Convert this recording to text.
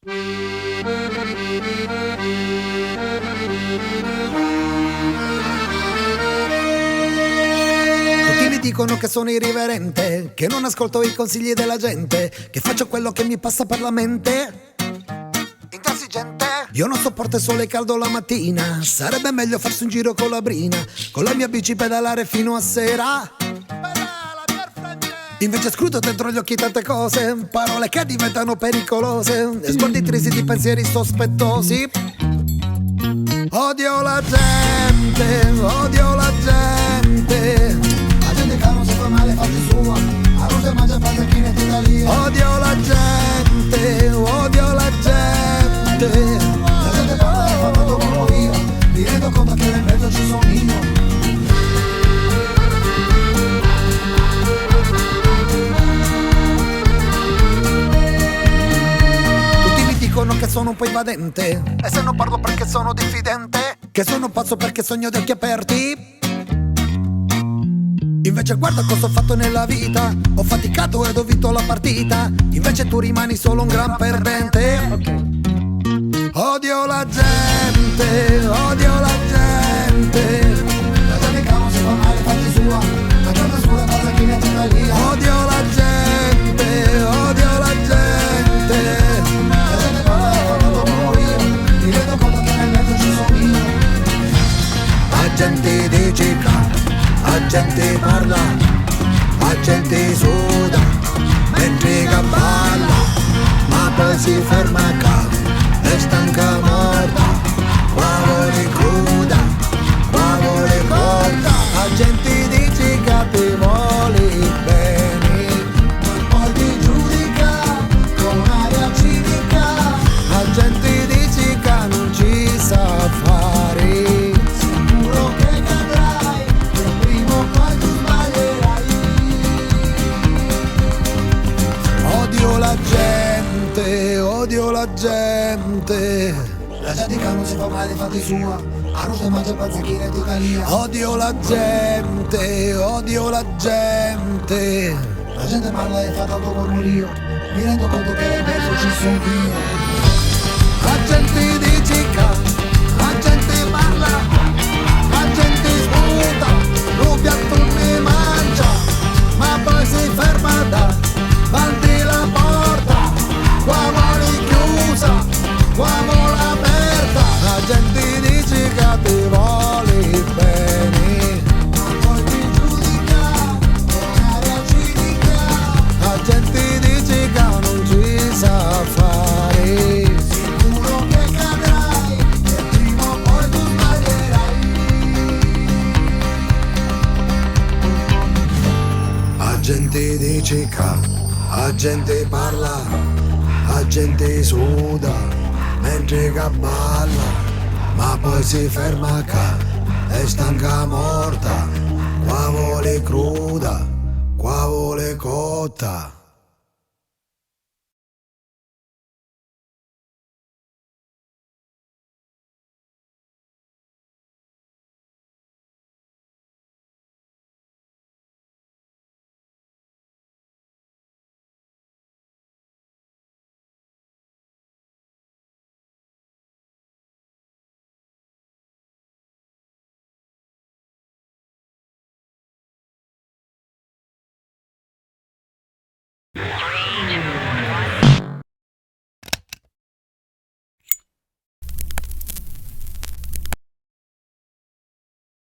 Tutti mi dicono che sono irriverente, che non ascolto i consigli della gente, che faccio quello che mi passa per la mente. Intransigente. Io non sopporto il sole caldo la mattina, sarebbe meglio farsi un giro con la brina, con la mia bici pedalare fino a sera. Invece scruto dentro gli occhi tante cose, parole che diventano pericolose, e sguardi tristi di pensieri sospettosi. Odio la gente, odio la gente. La gente che non si fa male, fatti sua. A Rosa mangia pazzecchine d'Italia. Odio la gente, odio la gente. La gente parla e fa tanto come io. Mi rendo conto che nel mezzo ci sono io. Dicono che sono un po' invadente, e se non parlo perché sono diffidente, che sono pazzo perché sogno di occhi aperti. Invece guarda cosa ho fatto nella vita, ho faticato ed ho vinto la partita, invece tu rimani solo un gran perdente. Odio la gente, odio la gente. La gente che non si fa male, fatti sua. La gente sua cosa che ne c'è lì. Odio la gente, odio la gente. La gente dice la gente parla, la gente suda, mentre che balla, ma poi si ferma qua, è stanca morta, qua vuole cruda, qua vuole corta. La gente dice che ti vuole bene, ma poi ti giudica con aria civica. La gente dice che non ci sa fare. Odio la gente. La gente che non si fa male, fatti sua. A Rosa mangia pazzecchine d'Italia. Odio la gente, odio la gente. La gente parla e fa tanto mormorio. Mi rendo conto che nel mezzo ci sono io. La gente dice che, la gente parla, la gente sputa, lo piatto ne mangia, ma poi si ferma davanti la porta. Qua vuole chiusa, qua vuole aperta. La gente dice che ti vuole bene, ma poi ti giudica con aria civica. La gente dice che non ci sa fare. Sicuro che cadrai e prima o poi tu sbaglierai. La gente dice che, la gente parla, la gente suda, mentre che balla, ma poi si ferma qua, è stanca morta, qua vuole cruda, qua vuole cotta.